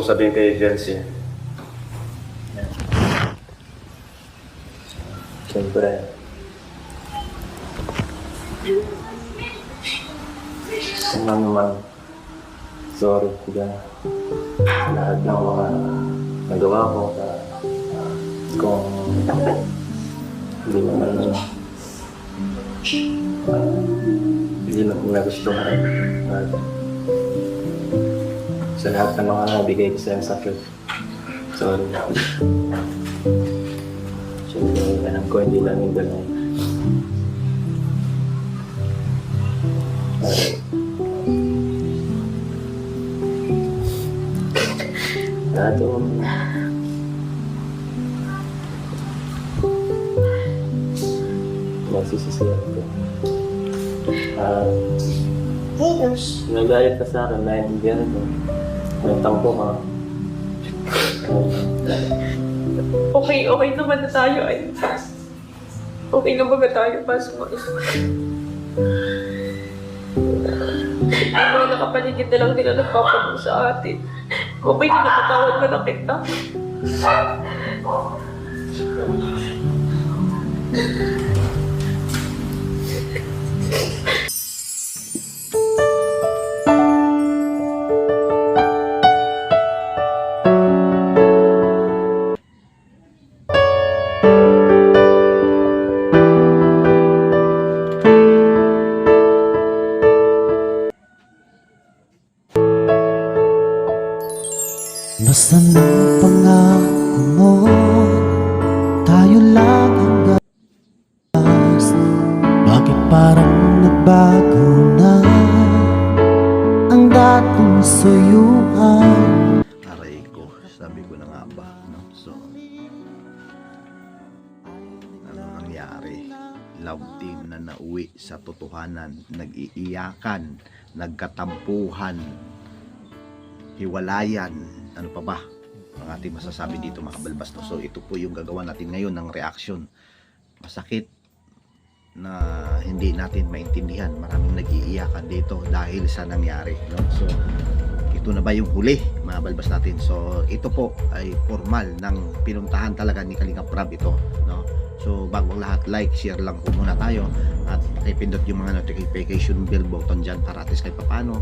mong sabihin kay Jency? Siyempre, kung ano man, sorry ka sa lahat ng mga nagawa ko. Kung hindi naman hindi mo nagustuhan at sa lahat ng mga nabigay ko sa'yo sakit. Sorry. Siyempre, alam ko hindi lang yung dalawa. Lahat yung nagsisisiyan ko. Nagalit ka sa akin, naiintindihan ko. Nagtampo ka. Okay naman na tayo ay. Okay na ba tayo pa sa mga mga nakapaligid na lang nila nagpapalit sa atin. Okay na napatawad mo na kita. Nasaan ang pangako mo? Tayo lang hanggang last. Bakit parang nagbago na ang dating suyuan? Aray ko, sabi ko na nga ba, no? So, ano nangyari? Love team na nauwi sa totohanan, nag-iiyakan, nagkatampuhan, hiwalayan, ano pa ba ang ating masasabi dito mga kabalbas, no? So ito po yung gagawa natin ngayon ng reaction. Masakit na hindi natin maintindihan, maraming nag-iiyakan dito dahil sa nangyari, no? So ito na ba yung huli mga balbas natin? So ito po ay formal ng pinuntahan talaga ni Kalingap Rab ito, no? So bago ang lahat, like, share lang po muna tayo at ipindot yung mga notification bell button dyan para at least kahit papano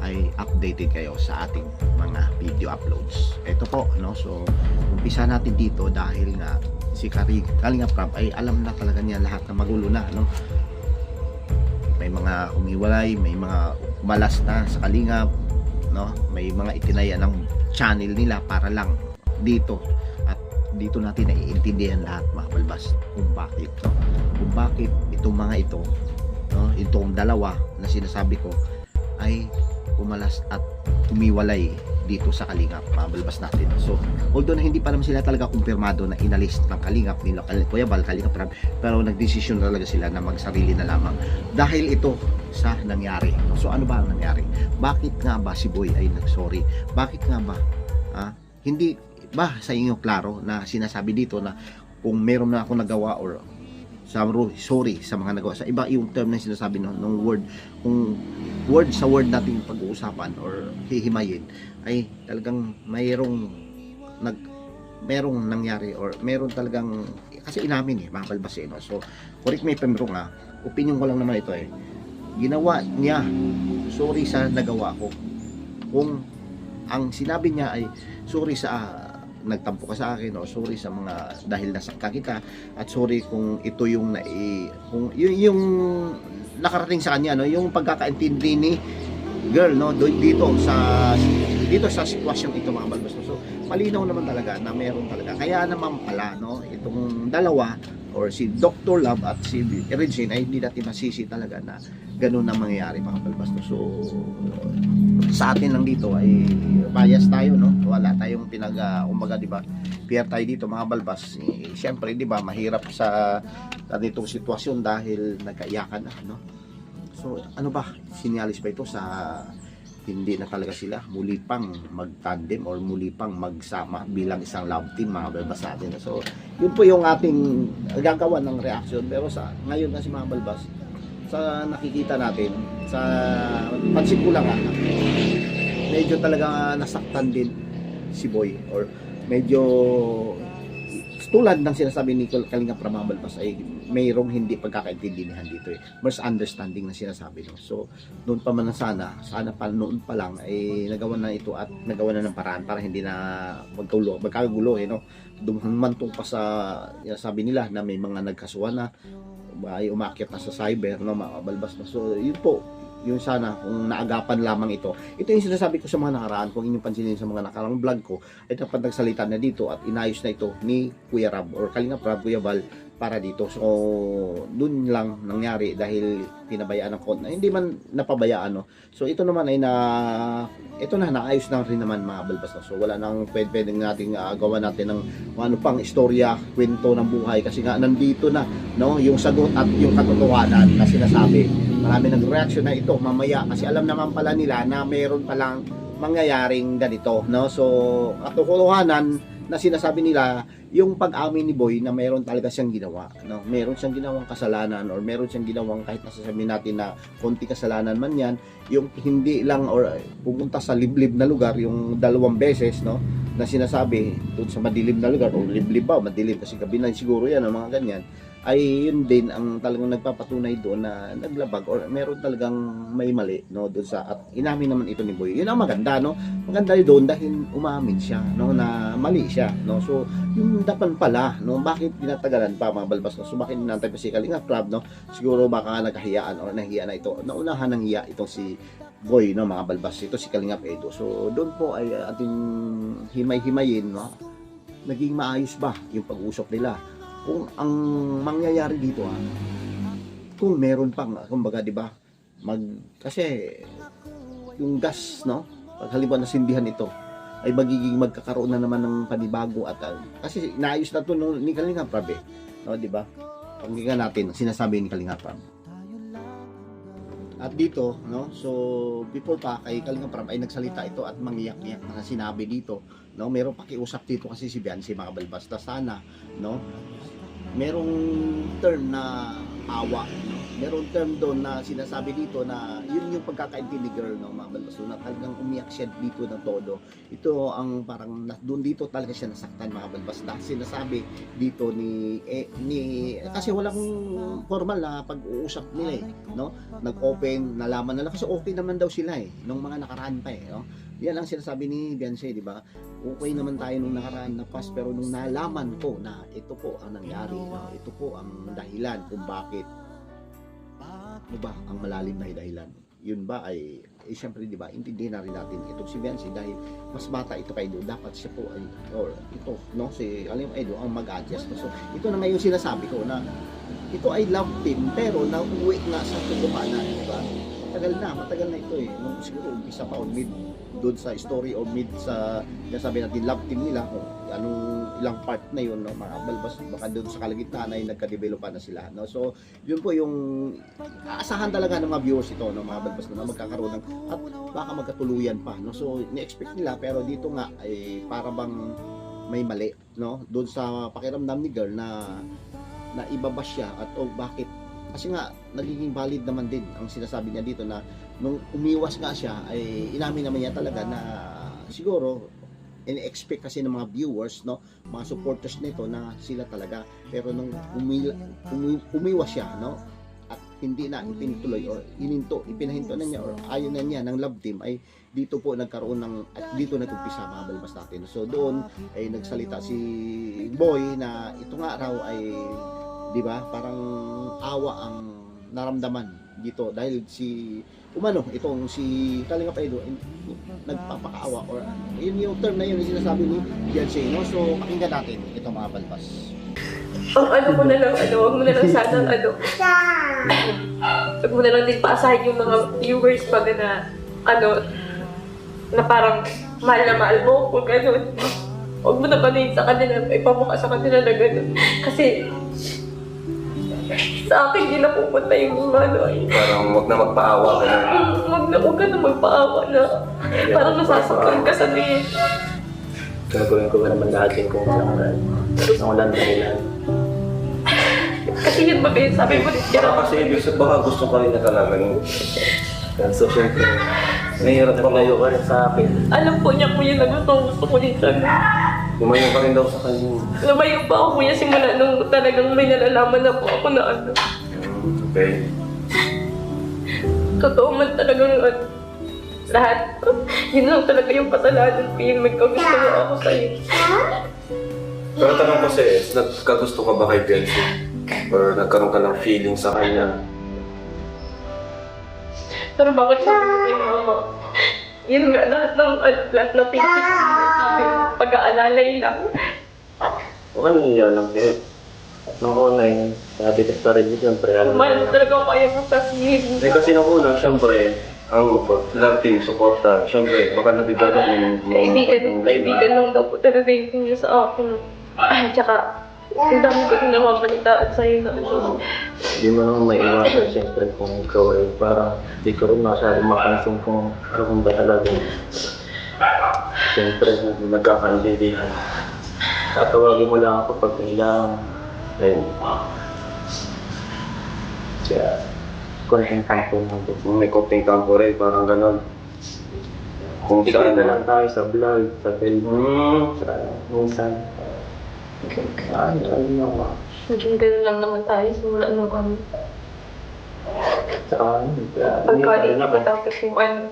ay updated kayo sa ating mga video uploads. Ito po, no? So umpisa natin dito dahil nga si Kalingap Rab ay alam na talaga niya lahat na magulo na, no? May mga umiwalay, may mga umalas na sa Kalingap, no? May mga itinaya ng channel nila para lang dito, at dito natin naiintindihan lahat mga balbas kung bakit, no? Kung bakit itong mga ito, no? Itong dalawa na sinasabi ko ay umalas at umiwalay dito sa Kalingap, mga balbas natin. So although na hindi pa naman sila talaga kumpirmado na inalis ng Kalingap ni Kuya Bal, Kalingap Rab, pero nagdesisyon talaga sila na magsarili na lamang dahil ito sa nangyari. So ano ba ang nangyari? Bakit nga ba si Boy ay nagsorry? Bakit nga ba hindi ba sa inyo klaro na sinasabi dito na kung meron na ako nagawa or sorry sa mga nagawa, sa iba yung term na sinasabi ng word, kung word sa word natin pag-uusapan or hihimayin ay talagang merong nangyari or meron talagang, kasi inamin mga balbas, no? So correct me if I'm wrong, opinion ko lang naman ito, ginawa niya sorry sa nagawa ko. Kung ang sinabi niya ay sorry sa nagtampo ka sa akin, o sorry sa mga dahil nasaktan kita, at sorry kung ito yung kung yung nakarating sa kanya, no, yung pagkakaintindi ni girl, no, dito sa sitwasyon ito mga balbas, no? So malinaw naman talaga na meron talaga, kaya naman pala, no, itong dalawa or si Dr. Love at si Regine ay hindi natin masisi talaga na ganun na mangyayari mga balbas, no? So sa atin lang dito ay bias tayo, no? Wala tayong umaga, di ba? Fair tayo dito mga balbas. Siyempre, di ba, mahirap sa ganitong sitwasyon dahil nagkaiyakan na, no? So ano ba? Sinyalis ba ito sa hindi na talaga sila muli pang mag-tandem or muli pang magsama bilang isang love team mga balbas natin? So yun po yung ating gagawa ng reaction. Pero sa ngayon kasi mga balbas, sa nakikita natin, sa pansin ko lang, medyo talaga nasaktan din si Boy or medyo tulad ng sinasabi ni Kalinga Pramabalbas ay mayroong hindi pagkakaintindihan dito eh. Misunderstanding na sinasabi no. So noon pa man sana pa noon pa lang ay nagawa na ito at nagawa na ng paraan para hindi na magkagulo no. Dumantong pa sa sabi nila na may mga nagkasuhan na ay umakyat na sa cyber no, mga balbas na. So yun po yung sana kung naagapan lamang ito. Ito yung sinasabi ko sa mga nakaraan, kung inyong pansinin sa mga nakarang vlog ko, ay dapat nagsalita na dito at inayos na ito ni Kuya Rab or Kalinga Prab, Kuya Val para dito. So dun lang nangyari dahil pinabayaan ng konti. Hindi man napabayaan no. So ito naman ay naayos na rin naman mga balbas na. So wala nang pwedeng nating gawa natin ng ano pang istorya, kwento ng buhay kasi nga nandito na no yung sagot at yung katotohanan na sinasabi. Marami nag-reaction na ito mamaya kasi alam naman pala nila na mayroon palang mangyayaring ganito no. So katotohanan na sinasabi nila yung pag-amin ni Boy na mayroon talaga siyang ginawa no, mayroon siyang ginawang kasalanan or mayroon siyang ginawang kahit nasasabi natin na konti kasalanan man yan, yung hindi lang or pupunta sa liblib na lugar yung 2 beses no na sinasabi doon sa madilim na lugar o liblib ba madilim kasi gabi na siguro yan o mga ganyan, ay yun din ang talagang nagpapatunay doon na naglabag or meron talagang may mali no doon sa at inamin naman ito ni Boy. Yun ang maganda no. Maganda doon dahil umamin siya no na mali siya no. So yung dapan pala no bakit tinatagalan pa mga balbas no. So bakit ninantay pa si Kalinga Prab no? Siguro baka naghahiyaan or nahiya na ito. Naunahan ng hiya itong si Boy no mga balbas. Ito si Kalinga Edo. So doon po ay ating himay-himayin no. Naging maayos ba yung pag-usap nila? Kung ang mangyayari dito kung meron pang kumbaga 'di ba kasi yung gas no pag halimbawa nasindihan ito ay magkakaroon na naman ng panibago at kasi naayos na to no, ni Kalinga Prab no 'di ba pakinggan natin ang sinasabi ni Kalinga Prab at dito no. So before pa kay Kalinga Prab ay nagsalita ito at mangiyak-iyak na sinabi dito no, merong pakiusap dito kasi si Biancy mga balbas na sana no merong term na awa no? Merong term doon na sinasabi dito na yun yung pagkakaintindi girl no mga balbas na talagang umiyak siya dito ng todo. Ito ang parang doon dito talaga siya nasaktan mga balbas na sinasabi dito ni kasi walang formal na pag-uusap nila no, nag-open nalaman nila kasi okay naman daw sila nung mga nakaraan pa no. Yan ang sinasabi ni Biancy, di ba? Okay naman tayo nung nakaraan na past pero nung nalaman ko na ito po ang nangyari, no? Ito po ang dahilan kung bakit ano ba ang malalim na dahilan. Yun ba ay siyempre di ba intindihin na rin natin itong si Biancy dahil mas bata ito kay Edo, dapat siya po ay or ito no si Kalinga Edo ang mag-adjust. So ito na ngayon sinasabi ko na ito ay love team pero nauwi nga sa tutuhanan, di ba? Matagal na ito nung siguro umpisa pa o mid doon sa story o mid sa sabi natin love team nila o anong ilang part na yun no mga balbas baka doon sa kalagitnaan ay nagka-developan na sila no. So yun po yung aasahan talaga ng mga viewers ito no mga balbas na magkakaroon ng at baka magkatuluyan pa no. So ni-expect nila pero dito nga ay para bang may mali no doon sa pakiramdam ni girl na ibabash siya at bakit kasi nga nagiging valid naman din ang sinasabi niya dito na nung umiwas nga siya ay inamin naman niya talaga na siguro in-expect kasi ng mga viewers no mga supporters nito na sila talaga pero nung umiwas siya no at hindi na itinutuloy or ipinahinto na niya or ayaw na niya ng love team ay dito po nagkaroon ng at dito nag-umpisa mga balbas natin. So doon ay nagsalita si Boy na ito nga raw ay di ba parang awa ang naramdaman dito dahil itong si Kalinga Edo nagpapakaawa or yun yung term na yun yung sinasabi ni Biancy no. So pakinggan natin ito mga balbas. Wag mo na lang sana wag mo na lang din paasahin yung mga viewers pag na na parang mahal na mahal mo kung gano'n. Huwag mo na panayin sa kanila, ipamukha sa kanila na gano'n. Kasi sa akin hindi na pupunta yung ay. Parang huwag na magpaawa ka na. Huwag ka na magpaawa na. Parang nasasaktan ka sa niya. Gagawin ko ba naman natin kung saan walang dahilan. Kasi yun ba kayo sabi mo rin Baka kasi ibig sabihin, baka gusto ka rin na talaga. So syempre, Nahihirap pa kayo ka rin sa akin. Alam po niya kuya na gusto ko din sana. Lumayo ka rin daw sa kanya. Lumayo pa ako kuya simula nung talagang may nalalaman na po ako na ano. Okay. Totoo man talagang lahat. Yun lang talaga yung kasalanan ko yung nagkagusto mo ako sa'yo. Pero tanong ko sa'yo, nagkagusto ka ba kay Biancy? Or nagkaroon ka ng feeling sa kanya? Pero bakit sabi ko kay mama? Yun nga, lahat ng pinis, pag-aalalay lang. Okay, nangyayari lang kayo. Nung una yun, sabi ko pa rin yun, siyempre, alam mo Mahal na. talaga ako kaya ng sabihin. Hindi kasi nung una, siyempre, ang love team, supporta. Siyempre, baka nabibago yung Kaibigan lang daw po talaga yung niya sa akin. Tsaka, ang dami ko din namabalitaan sa'yo na ano. Hindi mo naman may iwasan, siyempre, kung ikaw ay parang hindi ko rin masyadong makansong kung ano kung ba talaga. Siyempre, nagkakaintindihan. Tatawagin mo lang ako pag kailangan. Ayun. Kaya, konting kampo lang ito. May konting kampo rin, parang gano'n. Kung Ikaw saan na lang tayo sa vlog, sa Facebook, sa minsan. Ano ako. Naging gano'n lang naman tayo simula nung kami. Saka, Pagkalit ko tapos yung ano,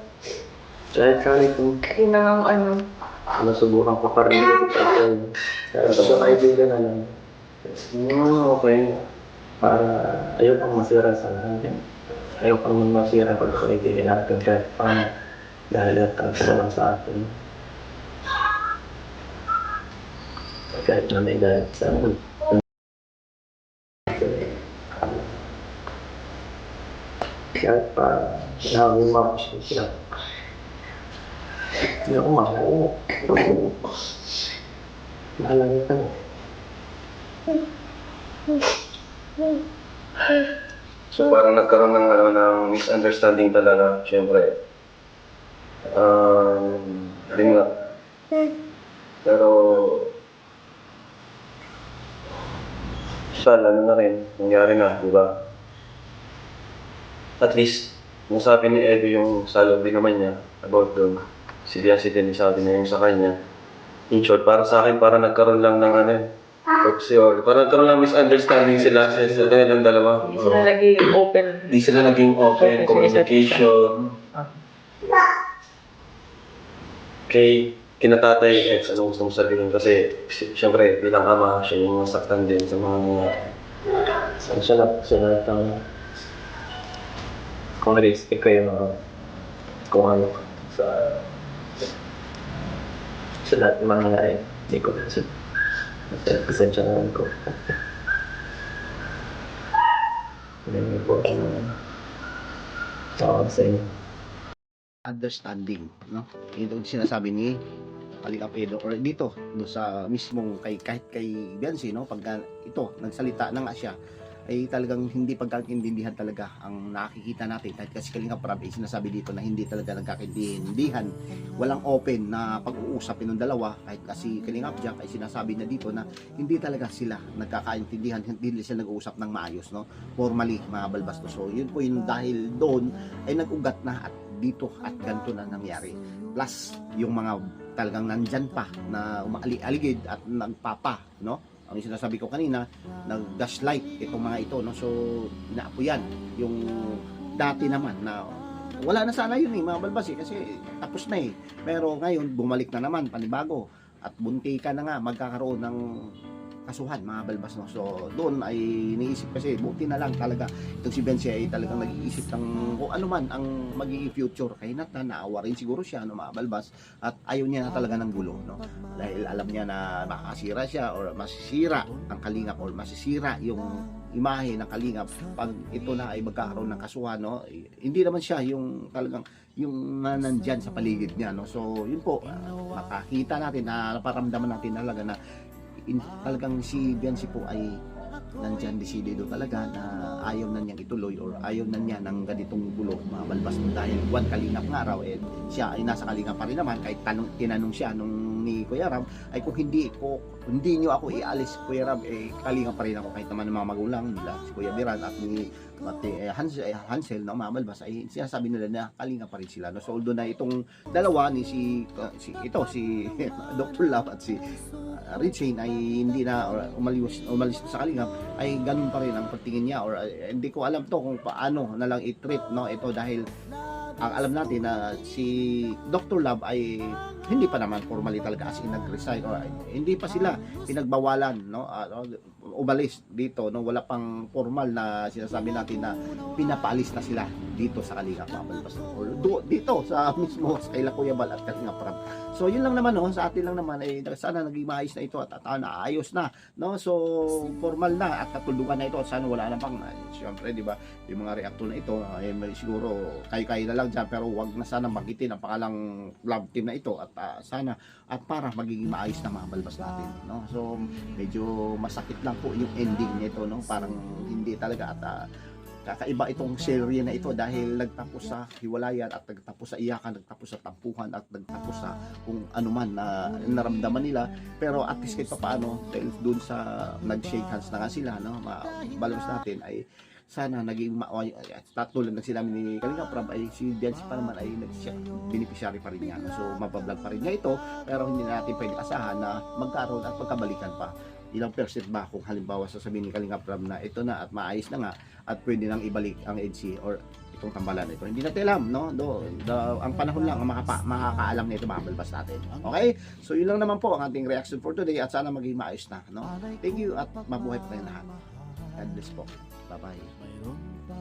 Kaya kung yun na ang ano. nasubukan ko pa rin dito sa akin. Kaya sa kaibigan na lang. Okay. Para ayaw kang masira sa akin. Ayaw kang masira pag kaibigan natin kahit paano. Dahil at ang lang sa atin. Kahit na may dahil sa akin. Kahit pa nakakuma ko siya. Hindi ako makuha. Mahalaga ka. So parang nagkaroon ng, ng misunderstanding talaga, syempre. Din nga. Pero, siya, ano na rin, nangyari na, di ba? At least, nasabi ni Edo yung salog din naman niya about doon. Si Biancy din, sabi niya yung sa kanya. In short, para sa akin, para nagkaroon lang ng ano, parang nagkaroon lang misunderstanding sila sa kanilang dalawa. Hindi sila naging open. Hindi sila naging open, communication. Kay kinatatay ex, ano gusto mong sabihin? Kasi siyempre bilang ama, siya yung masaktan din sa mga Sa lahat ng kung risk ko yung kung ano sa lahat ng mga nangyari. Hindi ko kasi pasensya naman ko. Hindi po sa inyo. Understanding, no? Ito yung sinasabi ni Kalingap Edo or dito no, sa mismong kahit kay Biancy, no? Pagka ito nagsalita na nga siya ay talagang hindi pagkakaintindihan talaga ang nakikita natin. Kahit kasi Kalingap Rab ay sinasabi dito na hindi talaga nagkakaintindihan, walang open na pag-uusap ng dalawa. Kahit kasi Kalingap Jack ay sinasabi na dito na hindi talaga sila nagkakaintindihan, hindi sila nag-uusap ng maayos, no? Formally, mga balbas to. So yun po yun, dahil doon ay nag-ugat na at dito at ganito na nangyari. Plus yung mga talagang nandyan pa na umaali-aligid at nagpapa, no? Ang sinasabi ko kanina, nag-gaslight itong mga ito, no? So inaapoyan yung dati naman na wala na sana yun mga balbas kasi tapos na pero ngayon bumalik na naman panibago at bunti ka na nga magkakaroon ng kasuhan mga balbas, no? So doon ay iniisip kasi buti na lang talaga itong si Biancy ay talagang nag-iisip ng kung ano man ang magiging future kay Nathan. Naawa rin siguro siya, no, mga balbas, at ayaw niya na talaga ng gulo, no? Dahil alam niya na makakasira siya or masisira ang Kalingap or masisira yung imahe ng Kalingap pag ito na ay magkakaroon ng kasuhan, no? Hindi naman siya yung talagang yung nandyan sa paligid niya, no? So yun po, makakita natin na naparamdaman natin talaga na talagang si Biancy po ay nandyan desidido talaga na ayaw na niyang ituloy or ayaw na niya ng ganitong gulo mga balbas mo dahil buwan kalingap nga raw siya ay nasa kalingap pa rin naman kahit tinanong siya nung ni Kuya Ram ay kung hindi niyo ako ialis Kuya Ram kalingap pa rin ako kahit naman ng mga magulang nila si Kuya Biran at ni Hansel na mamalbas ay sinasabi nila na kalinga pa rin sila no? So although na itong dalawa ni si Dr. Love at si Richane ay hindi na umalis sa kalingap ay ganun pa rin ang pagtingin niya or hindi ko alam to kung paano na lang i-treat no ito dahil ang alam natin na si Dr. Love ay hindi pa naman formally talaga as in nag-resign or hindi pa sila pinagbawalan no umalis dito no wala pang formal na sinasabi natin na pinapaalis na sila dito sa Kalingap Mabalbas or dito sa mismo sa Kaila Kuya Bal at Kalingap Ram. So yun lang naman no sa atin lang naman ay sana naging maayos na ito at naayos na no so formal na at katulungan na ito at sana wala na pang siyempre di ba yung mga reactor na ito ay siguro kayo na lang dyan pero wag na sana magitin ang pangalang love team na ito at sana at para magiging maayos na mabalbas natin no so medyo masakit lang po yung ending nito no parang hindi talaga at kakaiba itong serye na ito dahil nagtapos sa hiwalayan at nagtapos sa iyakan, nagtapos sa tampuhan at nagtapos sa kung ano man na naramdaman nila pero at least kahit paano dahil dun sa nag-shake hands na nga sila no balance natin ay sana naging tulad ng sinabi ni Kalinga Prab ay si Biancy pa naman ay beneficiary pa rin niya so mabablog pa rin niya ito pero hindi natin pwede asahan na magkaroon at magkabalikan pa ilang percent ba kung halimbawa sasabihin ni Kalinga Prab na ito na at maayos na nga at pwede nang ibalik ang EDC or itong tambalan nito. Hindi natin alam, no? Ang panahon lang ang makakaalam nito mabalbas natin. Okay? So yun lang naman po ang ating reaction for today at sana maging maayos na, no? Thank you at mabuhay pa tayong lahat. God bless po. Bye-bye.